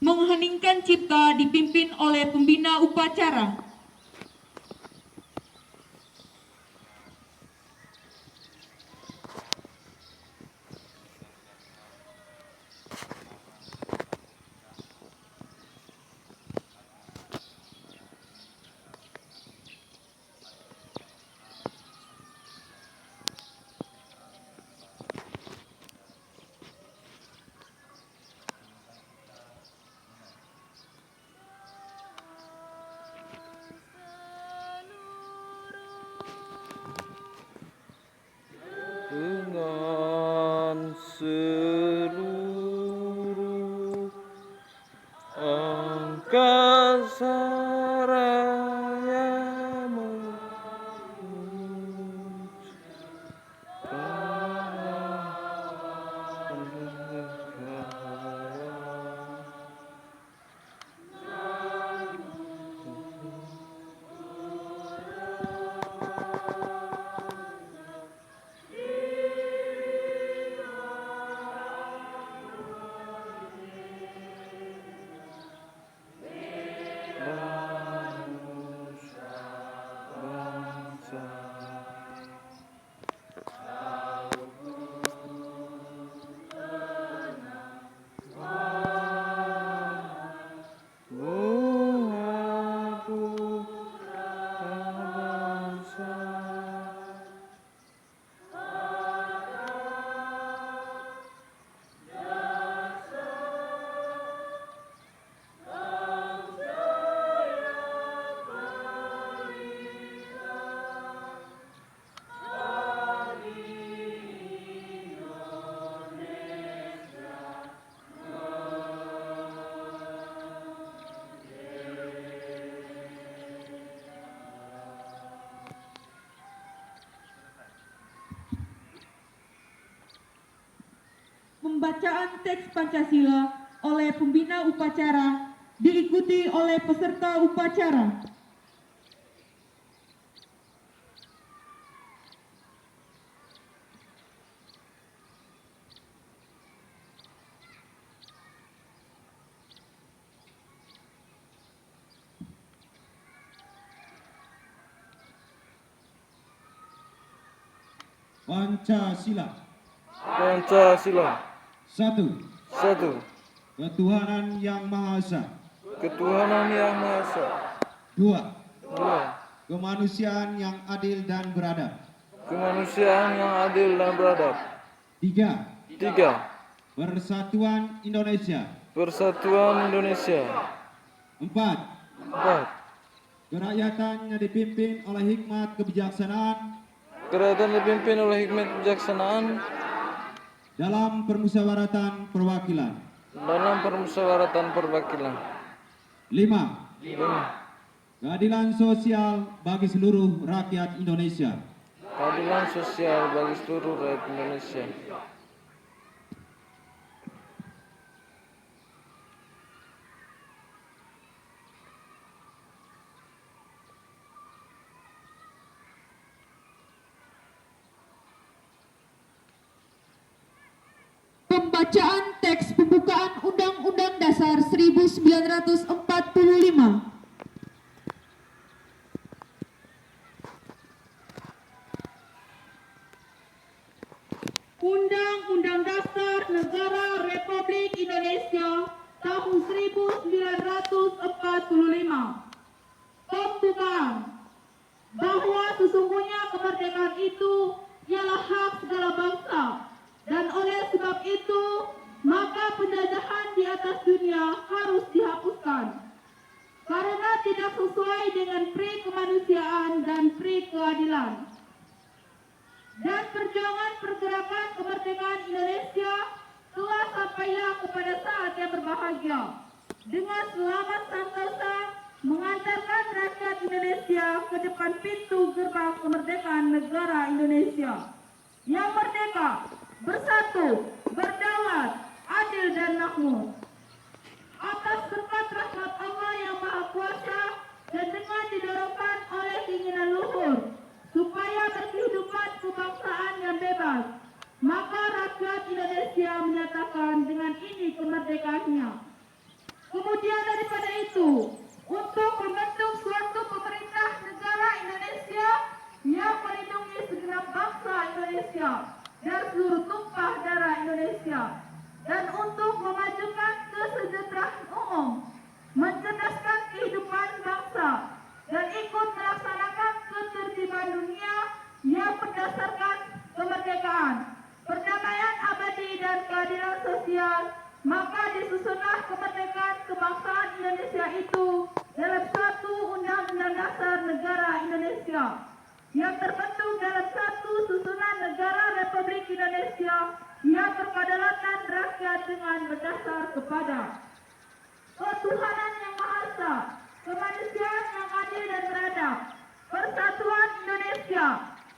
Mengheningkan cipta dipimpin oleh pembina upacara. Dengan seluruh angkasa raya Pembacaan teks Pancasila oleh pembina upacara diikuti oleh peserta upacara. Pancasila. Pancasila. Satu, Ketuhanan Yang Maha Esa. Ketuhanan yang Maha Esa. Dua, Dua, Kemanusiaan yang adil dan beradab. kemanusiaan yang adil dan beradab. Tiga, Tiga, Persatuan Indonesia. Persatuan Indonesia. Empat, Empat, Kerakyatan yang dipimpin oleh hikmat kebijaksanaan kerakyatan dipimpin oleh hikmat kebijaksanaan dalam permusyawaratan perwakilan. dalam permusyawaratan perwakilan. Lima, Lima, keadilan sosial bagi seluruh rakyat Indonesia. keadilan sosial bagi seluruh rakyat Indonesia. Pembacaan teks pembukaan Undang-Undang Dasar 1945. Undang-Undang Dasar Negara Republik Indonesia tahun 1945. Pembukaan. Bahwa sesungguhnya kemerdekaan itu ialah hak segala bangsa, dan oleh sebab itu maka penjajahan di atas dunia harus dihapuskan karena tidak sesuai dengan pri kemanusiaan dan pri keadilan. Dan perjuangan pergerakan kemerdekaan Indonesia telah sampailah kepada saat yang berbahagia dengan selamat sentosa mengantarkan rakyat Indonesia ke depan pintu gerbang kemerdekaan negara Indonesia yang merdeka, bersatu, berdaulat, adil dan makmur. Atas berkat rahmat Allah yang Maha Kuasa dan dengan didorongkan oleh keinginan luhur supaya berkehidupan kebangsaan yang bebas, maka rakyat Indonesia menyatakan dengan ini kemerdekaannya. bangsa dan ikut melaksanakan ketertiban dunia yang berdasarkan kemerdekaan, perdamaian abadi dan keadilan sosial, maka disusunlah kemerdekaan kebangsaan Indonesia itu dalam satu Undang-Undang Dasar Negara Indonesia yang terbentuk dalam satu susunan negara Republik Indonesia yang berkedaulatan rakyat dengan berdasar kepada ketuhanan yang Maha Esa, kemanusiaan yang adil dan beradab, persatuan Indonesia,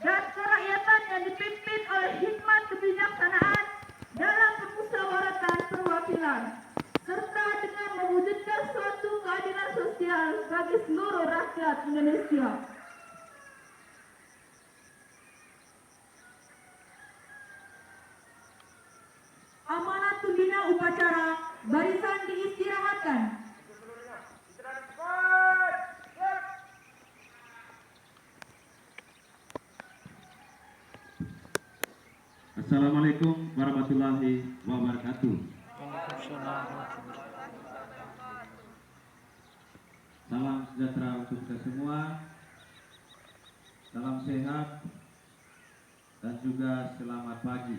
dan kerakyatan yang dipimpin oleh hikmat kebijaksanaan dalam permusyawaratan perwakilan, serta dengan mewujudkan suatu keadilan sosial bagi seluruh rakyat Indonesia. Amanat pembina upacara, barisan diistirahatkan. Assalamualaikum warahmatullahi wabarakatuh. Salam sejahtera untuk kita semua. Salam sehat dan juga selamat pagi.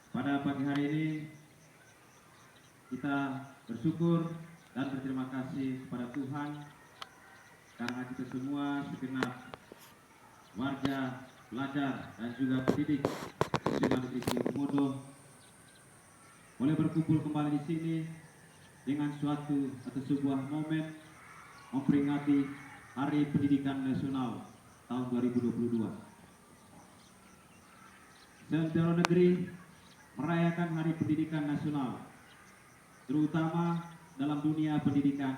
Pada pagi hari ini kita bersyukur dan berterima kasih kepada Tuhan karena kita semua segenap warga, pelajar dan juga pendidik SMA Negeri Komodo boleh berkumpul kembali di sini dengan suatu atau sebuah momen memperingati Hari Pendidikan Nasional tahun 2022. Seantero negeri merayakan Hari Pendidikan Nasional, terutama dalam dunia pendidikan.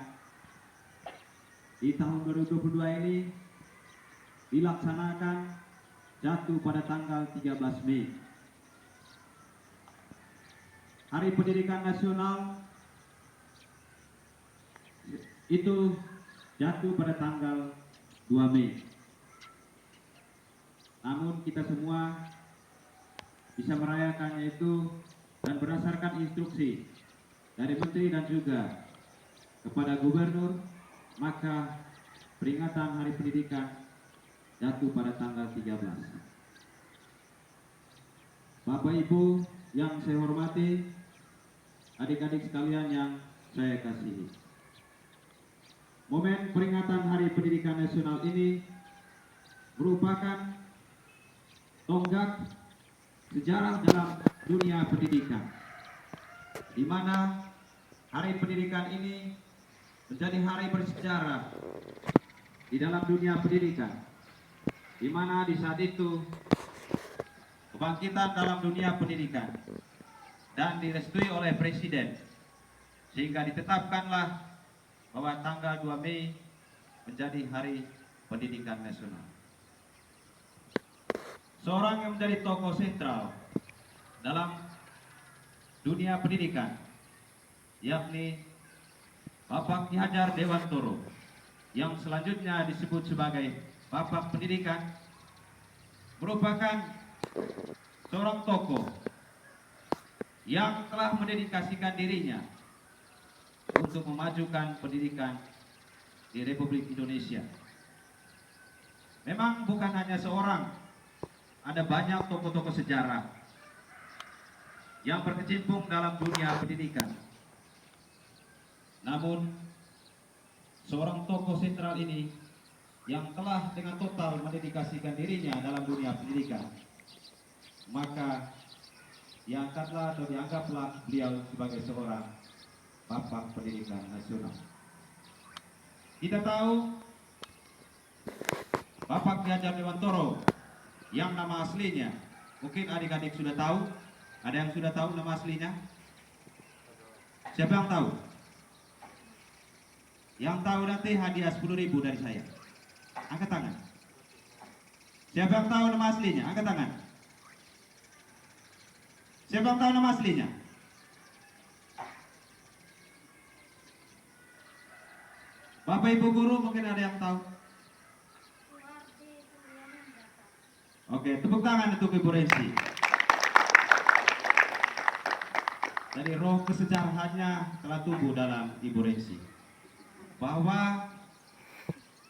Di tahun 2022 ini dilaksanakan jatuh pada tanggal 13 Mei. Hari Pendidikan Nasional itu jatuh pada tanggal 2 Mei. Namun kita semua bisa merayakannya itu dan berdasarkan instruksi dari Menteri dan juga kepada Gubernur, maka peringatan Hari Pendidikan jatuh pada tanggal 13. Bapak Ibu yang saya hormati, adik-adik sekalian yang saya kasihi, momen peringatan Hari Pendidikan Nasional ini merupakan tonggak sejarah dalam dunia pendidikan, di mana Hari Pendidikan ini menjadi hari bersejarah di dalam dunia pendidikan, di mana di saat itu kebangkitan dalam dunia pendidikan dan direstui oleh Presiden, sehingga ditetapkanlah bahwa tanggal 2 Mei menjadi Hari Pendidikan Nasional. Seorang yang menjadi tokoh sentral dalam dunia pendidikan, yakni Bapak Ki Hajar Dewantoro, yang selanjutnya disebut sebagai Bapak Pendidikan, merupakan seorang tokoh yang telah mendedikasikan dirinya untuk memajukan pendidikan di Republik Indonesia. Memang bukan hanya seorang, ada banyak tokoh-tokoh sejarah yang berkecimpung dalam dunia pendidikan. Namun, seorang tokoh sentral ini yang telah dengan total mendedikasikan dirinya dalam dunia pendidikan, maka diangkatlah atau dianggaplah beliau sebagai seorang Bapak Pendidikan Nasional. Kita tahu Bapak Ki Hajar Dewantoro yang nama aslinya, mungkin adik-adik sudah tahu. Ada yang sudah tahu nama aslinya? Siapa yang tahu? Yang tahu nanti hadiah 10.000 dari saya. Angkat tangan. Siapa yang tahu nama aslinya? Angkat tangan. Siapa yang tahu nama aslinya? Bapak Ibu guru mungkin ada yang tahu. Oke, tepuk tangan untuk Ibu Rensi. Jadi roh kesejarahannya telah tumbuh dalam Ibu Rensi. bahwa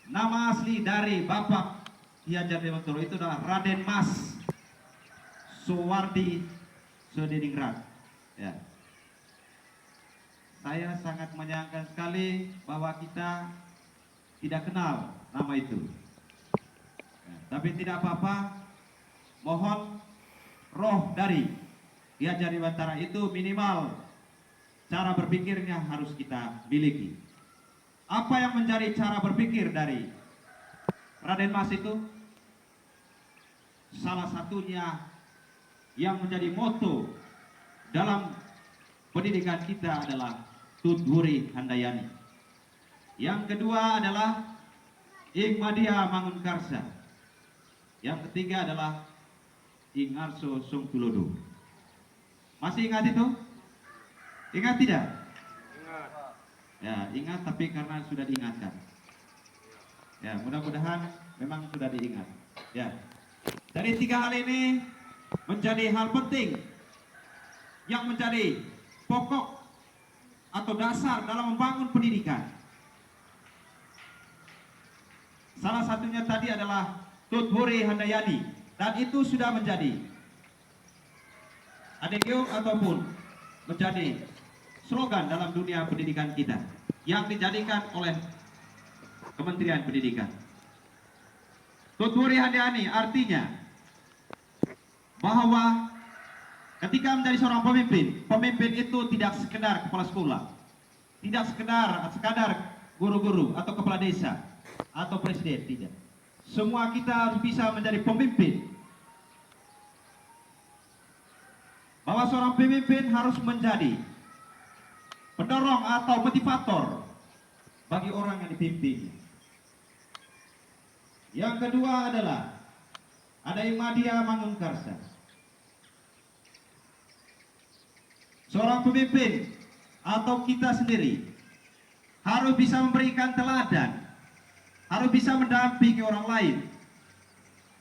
nama asli dari Bapak Ki Hajar Dewantoro itu adalah Raden Mas Suwardi Sodiningrat. Ya. Saya sangat menyayangkan sekali bahwa kita tidak kenal nama itu. Ya, tapi tidak apa-apa. Mohon roh dari Ki Hajar Dewantara itu minimal cara berpikirnya harus kita miliki. Apa yang menjadi cara berpikir dari Raden Mas itu? Salah satunya yang menjadi moto dalam pendidikan kita adalah Tutwuri Handayani. Yang kedua adalah Ing Madia Mangunkarsa. Yang ketiga adalah Ing Arso Songtulodo. Masih ingat itu? Ingat tidak? Ingat. Ya, ingat tapi karena sudah diingatkan. Ya, mudah-mudahan memang sudah diingat. Ya. Dari tiga hal ini menjadi hal penting yang menjadi pokok atau dasar dalam membangun pendidikan. Salah satunya tadi adalah Tutwuri Handayani, dan itu sudah menjadi ADGO ataupun menjadi slogan dalam dunia pendidikan kita yang dijadikan oleh Kementerian Pendidikan. Tutwuri Handayani artinya bahwa ketika menjadi seorang pemimpin, pemimpin itu tidak sekedar kepala sekolah, tidak sekadar guru-guru atau kepala desa atau presiden, tidak. Semua kita harus bisa menjadi pemimpin. Bahwa seorang pemimpin harus menjadi pendorong atau motivator bagi orang yang dipimpin. Yang kedua adalah ada Ing Madia Mangunkarsa. Seorang pemimpin atau kita sendiri harus bisa memberikan teladan, harus bisa mendampingi orang lain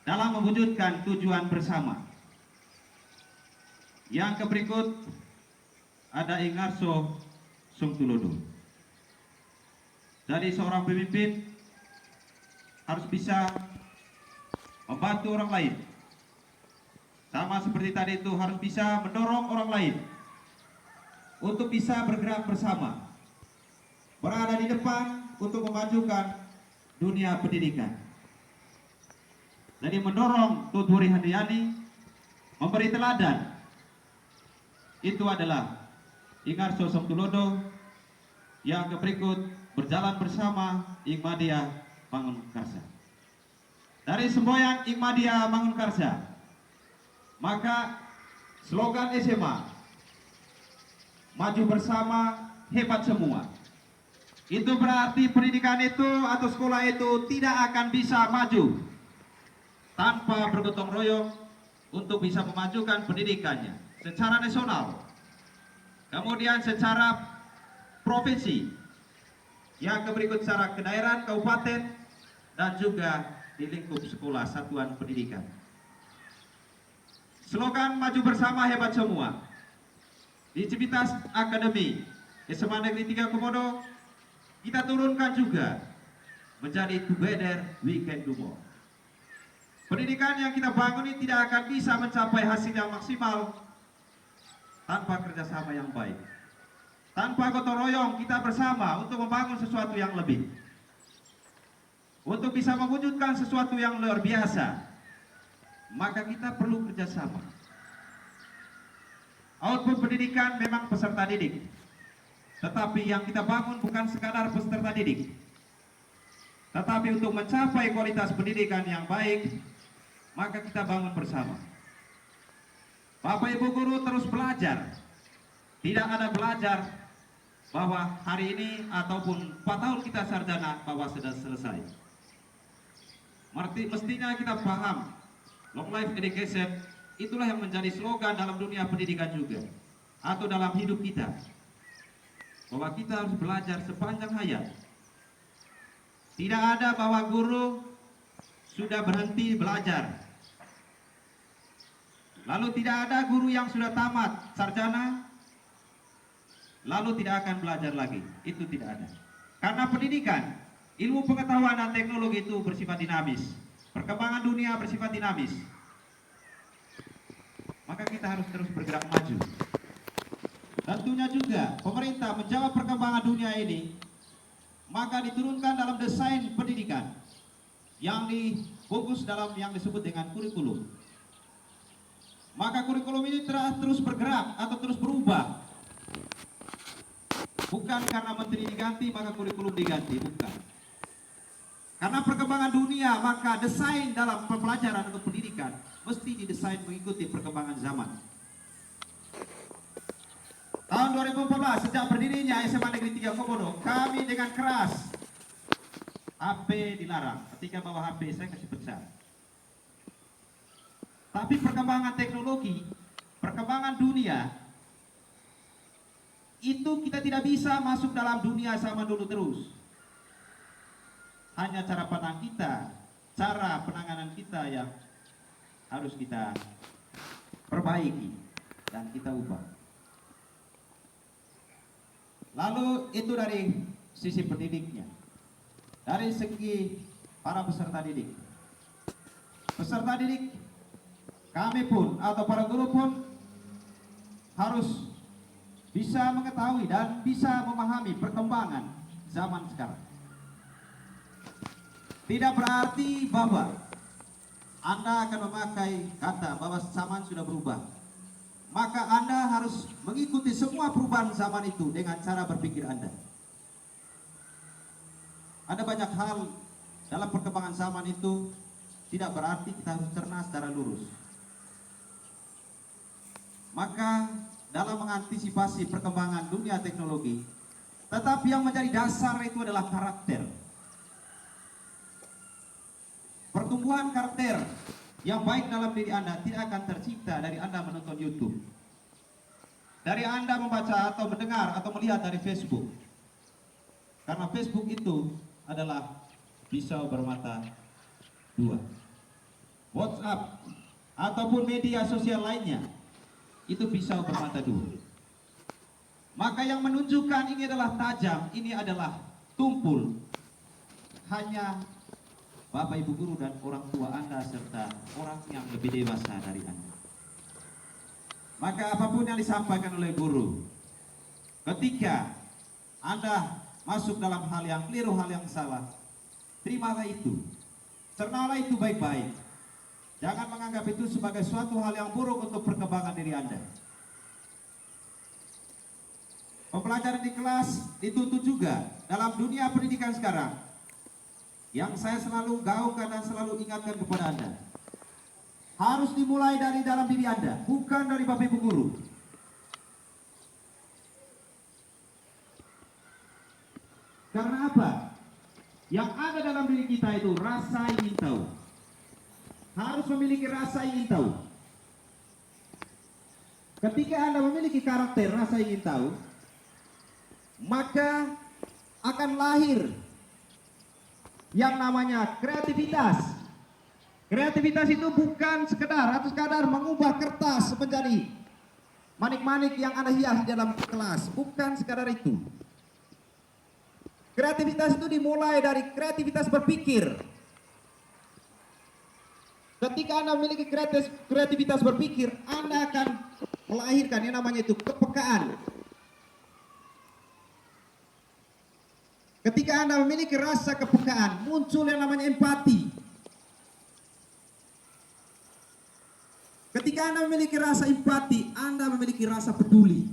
dalam mewujudkan tujuan bersama. Yang berikut ada Ing Arso Songtulodo. Jadi seorang pemimpin harus bisa membantu orang lain. Sama seperti tadi itu harus bisa mendorong orang lain untuk bisa bergerak bersama, berada di depan untuk memajukan dunia pendidikan. Jadi mendorong Tutwuri Handayani, memberi teladan, itu adalah Ing Arso Songtulodo. Yang berikut berjalan bersama Ing Madia Mangunkarsa. Dari semboyan Ing Madia Mangunkarsa, maka slogan SMA maju bersama, hebat semua. Itu berarti pendidikan itu atau sekolah itu tidak akan bisa maju tanpa bergotong royong untuk bisa memajukan pendidikannya secara nasional, kemudian secara provinsi, yang berikut secara kedaerahan, kabupaten, dan juga di lingkup sekolah satuan pendidikan. Slogan maju bersama, hebat semua di Civitas Akademi SMA Negeri 3 Komodo kita turunkan juga menjadi Together We Can Do More. Pendidikan yang kita bangun ini tidak akan bisa mencapai hasil yang maksimal tanpa kerjasama yang baik, tanpa gotong royong kita bersama untuk membangun sesuatu yang lebih, untuk bisa mewujudkan sesuatu yang luar biasa. Maka kita perlu kerjasama. Output pendidikan memang peserta didik, tetapi yang kita bangun bukan sekadar peserta didik, tetapi untuk mencapai kualitas pendidikan yang baik, maka kita bangun bersama. Bapak Ibu guru terus belajar. Tidak ada belajar bahwa hari ini ataupun 4 tahun kita sarjana bahwa sudah selesai. Mestinya kita paham long life education itulah yang menjadi slogan dalam dunia pendidikan juga, atau dalam hidup kita, bahwa kita harus belajar sepanjang hayat. Tidak ada bahwa guru sudah berhenti belajar, lalu tidak ada guru yang sudah tamat sarjana lalu tidak akan belajar lagi. Itu tidak ada. Karena pendidikan, ilmu pengetahuan dan teknologi itu bersifat dinamis. Perkembangan dunia bersifat dinamis. Maka kita harus terus bergerak maju. Tentunya juga pemerintah menjawab perkembangan dunia ini, maka diturunkan dalam desain pendidikan yang difokus dalam yang disebut dengan kurikulum. Maka kurikulum ini terus bergerak atau terus berubah. Bukan karena menteri diganti maka kurikulum diganti, bukan. Karena perkembangan dunia maka desain dalam pembelajaran atau pendidikan mesti didesain mengikuti perkembangan zaman. Tahun 2014 sejak berdirinya SMA Negeri 3 Komodo, kami dengan keras HP dilarang. Ketika bawa HP saya kasih pecat. Tapi perkembangan teknologi, perkembangan dunia itu kita tidak bisa masuk dalam dunia sama dulu terus. Hanya cara pandang kita, cara penanganan kita yang harus kita perbaiki dan kita ubah. Lalu itu dari sisi pendidiknya. Dari segi para peserta didik. Peserta didik kami pun atau para guru pun harus bisa mengetahui dan bisa memahami perkembangan zaman sekarang. Tidak berarti bahwa Anda akan memakai kata bahwa zaman sudah berubah. Maka Anda harus mengikuti semua perubahan zaman itu dengan cara berpikir Anda. Ada banyak hal dalam perkembangan zaman itu tidak berarti kita harus cerna secara lurus. Maka dalam mengantisipasi perkembangan dunia teknologi, tetapi yang menjadi dasar itu adalah karakter. Pertumbuhan karakter yang baik dalam diri Anda tidak akan tercipta dari Anda menonton YouTube, dari Anda membaca atau mendengar atau melihat dari Facebook. Karena Facebook itu adalah pisau bermata dua. WhatsApp ataupun media sosial lainnya itu pisau bermata dua. Maka yang menunjukkan ini adalah tajam, ini adalah tumpul, hanya Bapak Ibu guru dan orang tua Anda serta orang yang lebih dewasa dari Anda. Maka apapun yang disampaikan oleh guru, ketika Anda masuk dalam hal yang keliru, hal yang salah, terimalah itu, cernalah itu baik-baik. Jangan menganggap itu sebagai suatu hal yang buruk untuk perkembangan diri Anda. Pembelajaran di kelas dituntut juga dalam dunia pendidikan sekarang. Yang saya selalu gaungkan dan selalu ingatkan kepada Anda, harus dimulai dari dalam diri Anda, bukan dari Bapak Ibu guru. Karena apa? Yang ada dalam diri kita itu rasa ingin tahu. Harus memiliki rasa ingin tahu. Ketika Anda memiliki karakter rasa ingin tahu, maka akan lahir yang namanya kreativitas. Kreativitas itu bukan sekedar atau sekadar mengubah kertas menjadi manik-manik yang Anda hias di dalam kelas, bukan sekadar itu. Kreativitas itu dimulai dari kreativitas berpikir. Ketika Anda memiliki kreativitas berpikir, Anda akan melahirkan yang namanya itu kepekaan. Ketika Anda memiliki rasa kepekaan, muncul yang namanya empati. Ketika Anda memiliki rasa empati, Anda memiliki rasa peduli.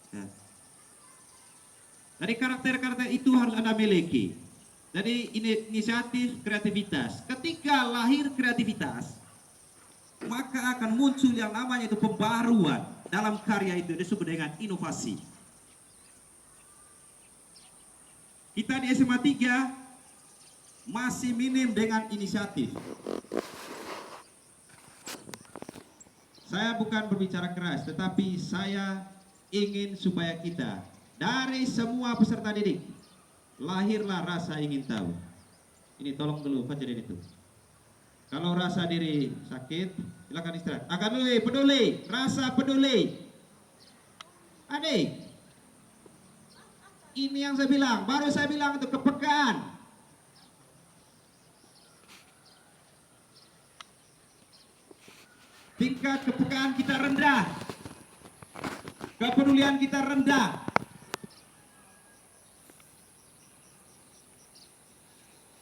Ya. Dari karakter-karakter itu harus Anda miliki. Dari inisiatif kreativitas. Ketika lahir kreativitas, maka akan muncul yang namanya itu pembaruan dalam karya itu disebut dengan inovasi. Kita di SMA 3 masih minim dengan inisiatif. Saya bukan berbicara keras, tetapi saya ingin supaya kita dari semua peserta didik lahirlah rasa ingin tahu. Ini tolong dulu bacain itu. Kalau rasa diri sakit, silakan istirahat. Akan peduli, rasa peduli. Adik, Ini yang saya bilang, baru saya bilang itu kepekaan. Tingkat kepekaan kita rendah. Kepedulian kita rendah.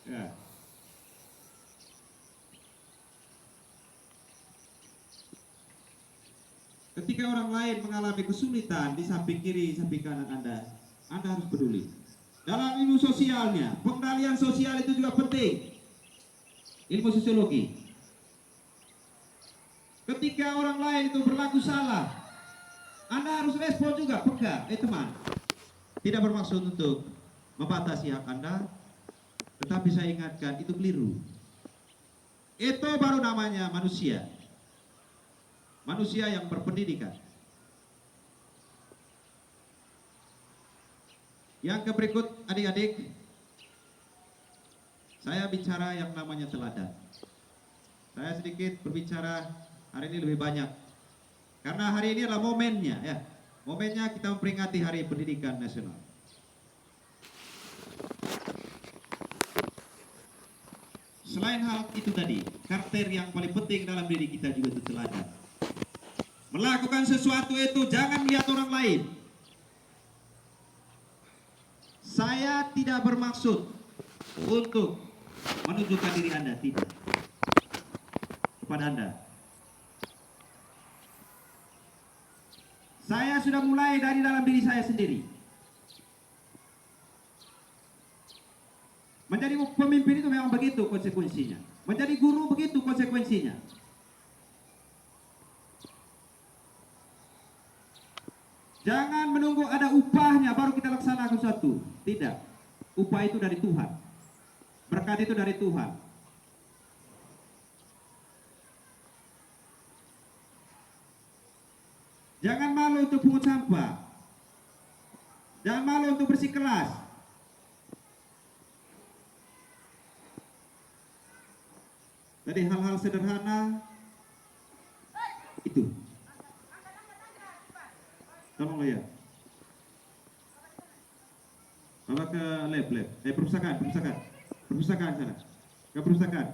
Ya. Ketika orang lain mengalami kesulitan di samping kiri, samping kanan Anda harus peduli. Dalam ilmu sosialnya, pengendalian sosial itu juga penting. Ilmu sosiologi. Ketika orang lain itu berlaku salah, Anda harus respon juga, peka. Teman, tidak bermaksud untuk membatasi hak Anda, tetapi saya ingatkan itu keliru. Itu baru namanya manusia. Manusia yang berpendidikan. Yang berikut adik-adik, saya bicara yang namanya teladan. Saya sedikit berbicara hari ini lebih banyak. Karena hari ini adalah momennya ya. Momennya kita memperingati Hari Pendidikan Nasional. Selain hal itu tadi, karakter yang paling penting dalam diri kita juga itu teladan. Melakukan sesuatu itu jangan lihat orang lain. Saya tidak bermaksud untuk menunjukkan diri Anda, tidak. Kepada Anda. Saya sudah mulai dari dalam diri saya sendiri. Menjadi pemimpin itu memang begitu konsekuensinya. Menjadi guru begitu konsekuensinya. Jangan menunggu ada upahnya baru kita laksanakan sesuatu. Tidak. Upah itu dari Tuhan. Berkat itu dari Tuhan. Jangan malu untuk pungut sampah. Jangan malu untuk bersih kelas. Tadi hal-hal sederhana itu. Tolong ya. Bawa ke lab. Perpustakaan sana. Ke perpustakaan.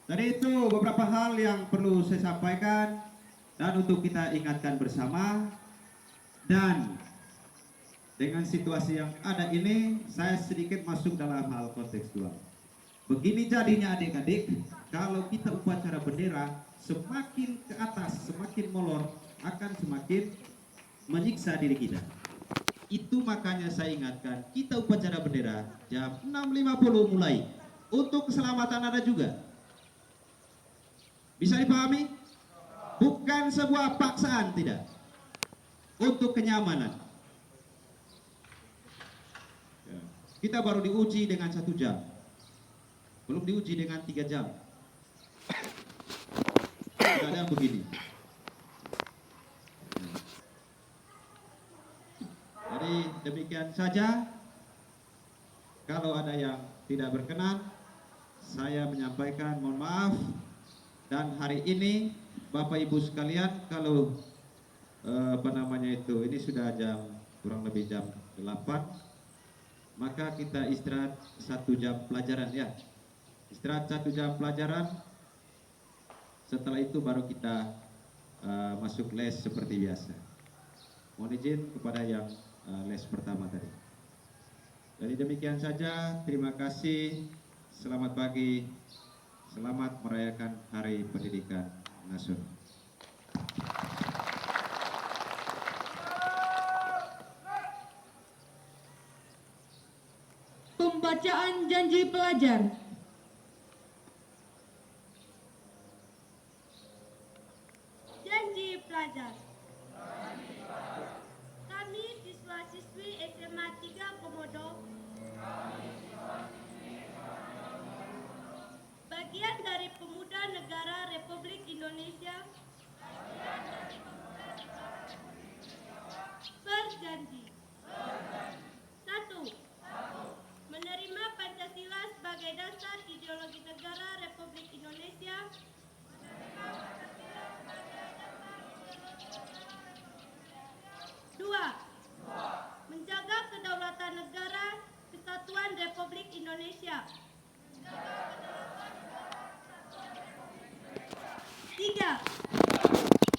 Tadi itu beberapa hal yang perlu saya sampaikan dan untuk kita ingatkan bersama. Dan dengan situasi yang ada ini, saya sedikit masuk dalam hal kontekstual. Begini jadinya adik-adik, kalau kita upacara bendera semakin ke atas, semakin molor, akan semakin menyiksa diri kita. Itu makanya saya ingatkan, kita upacara bendera jam 6.50 mulai. Untuk keselamatan Anda juga. Bisa dipahami? Bukan sebuah paksaan, tidak. Untuk kenyamanan. Kita baru diuji dengan 1 jam. Belum diuji dengan 3 jam. Tidak ada yang begini. Jadi demikian saja. Kalau ada yang tidak berkenan, saya menyampaikan mohon maaf. Dan hari ini Bapak Ibu sekalian, kalau ini sudah kurang lebih jam 8, maka kita istirahat 1 jam pelajaran ya. Istirahat 1 jam pelajaran. Setelah itu baru kita masuk les seperti biasa. Mohon izin kepada yang les pertama tadi. Jadi demikian saja. Terima kasih. Selamat pagi. Selamat merayakan Hari Pendidikan Nasional. Pembacaan janji pelajar. Janji pelajar. Kami siswa-siswi SMA 3 Komodo, bagian dari Pemuda Negara Republik Indonesia, berjanji. 1. Menerima Pancasila sebagai dasar ideologi negara Republik Indonesia. 2. Siap.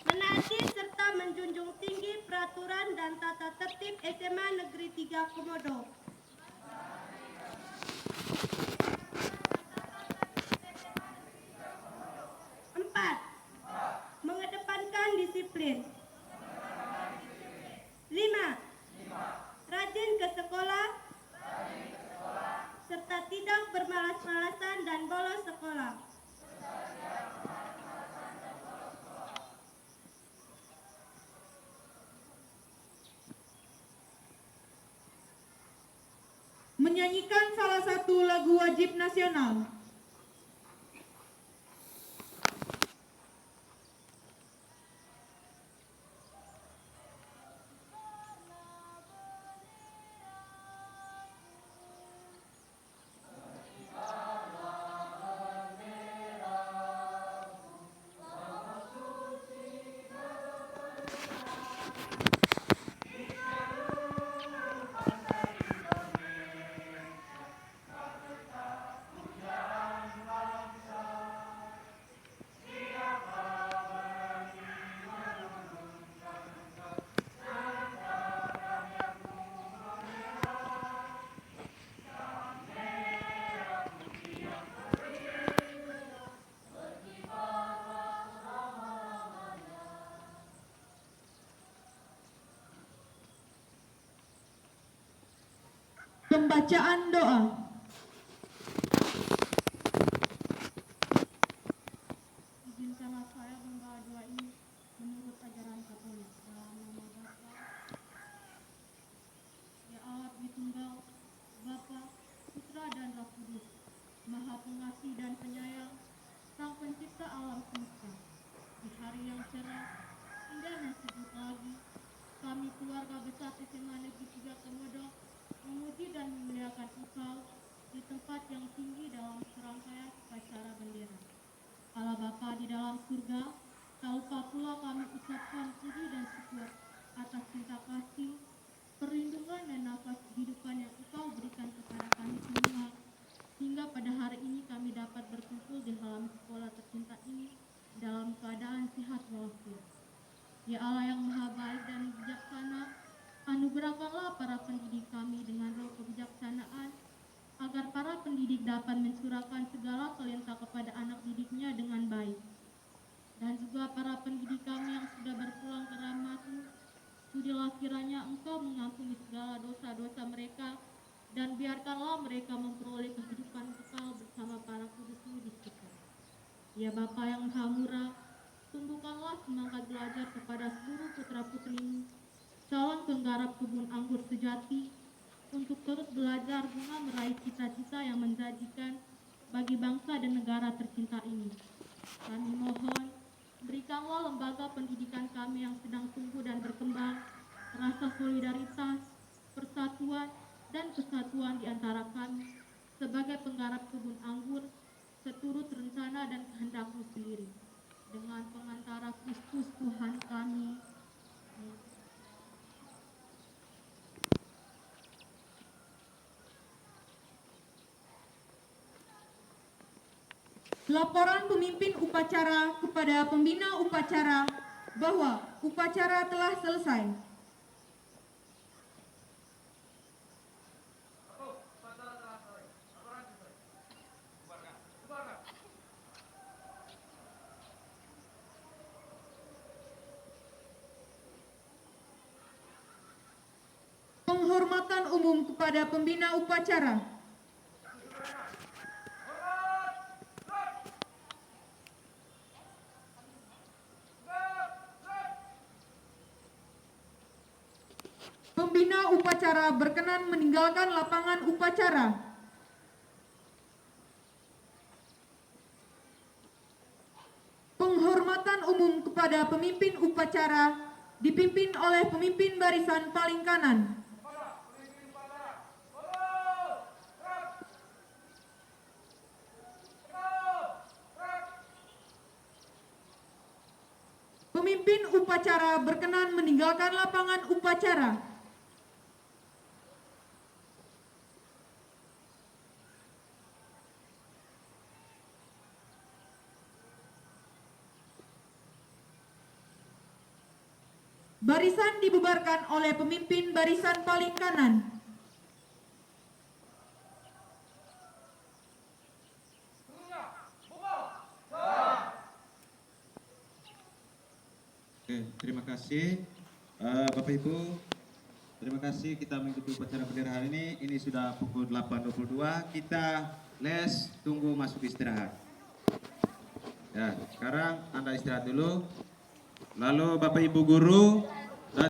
Menaati serta menjunjung tinggi peraturan dan tata tertib SMA Negeri 3 Komodo. Empat, mengedepankan disiplin. 5, rajin ke sekolah serta tidak bermalas-malasan dan bolos sekolah. Menyanyikan salah satu lagu wajib nasional. Pembacaan doa. Izinkanlah saya membawa doa ini menurut ajaran Katolik dalam nama Bapa, ya Allah Tritunggal, Bapa, Putra dan Roh Kudus, Maha Pengasih dan Penyayang, Sang Pencipta alam semesta. Di hari yang cerah, indah dan sejuk lagi, kami keluarga besar SMA Negeri 3 Komodo memuji dan memuliakan Engkau di tempat yang tinggi dalam serangkaian upacara bendera. Allah Bapa di dalam surga, tak lupa pula kami ucapkan puji dan syukur atas cinta kasih, perlindungan dan nafas kehidupan yang Engkau berikan kepada kami semua, hingga pada hari ini kami dapat berkumpul di halaman sekolah tercinta ini dalam keadaan sehat walafiat. Ya Allah yang maha baik dan bijaksana, anugerahkanlah para pendidik kami dengan roh kebijaksanaan, agar para pendidik dapat mencurahkan segala talenta kepada anak didiknya dengan baik. Dan juga para pendidik kami yang sudah berpulang ke rahmat-Mu, sudilah kiranya Engkau mengampuni segala dosa-dosa mereka, dan biarkanlah mereka memperoleh kehidupan kekal bersama para kudus-Mu di sekitar. Ya Bapa yang Maha Murah, tumbuhkanlah semangat belajar kepada seluruh putra-putri-Mu, calon penggarap kebun anggur sejati, untuk terus belajar guna meraih cita-cita yang menjanjikan bagi bangsa dan negara tercinta ini. Kami mohon, berikanlah lembaga pendidikan kami yang sedang tumbuh dan berkembang rasa solidaritas, persatuan, dan kesatuan di antara kami sebagai penggarap kebun anggur seturut rencana dan kehendak-Mu sendiri. Dengan pengantara Kristus Tuhan kami. Laporan pemimpin upacara kepada pembina upacara bahwa upacara telah selesai. Penghormatan umum kepada pembina upacara. Pembina upacara berkenan meninggalkan lapangan upacara. Penghormatan umum kepada pemimpin upacara dipimpin oleh pemimpin barisan paling kanan. Pemimpin upacara berkenan meninggalkan lapangan upacara. Barisan dibubarkan oleh pemimpin barisan paling kanan. Oke, terima kasih Bapak Ibu. Terima kasih kita mengikuti upacara bendera hari ini. Ini sudah pukul 8.22. Kita les, tunggu masuk istirahat. Ya, sekarang Anda istirahat dulu. Lalu Bapak Ibu guru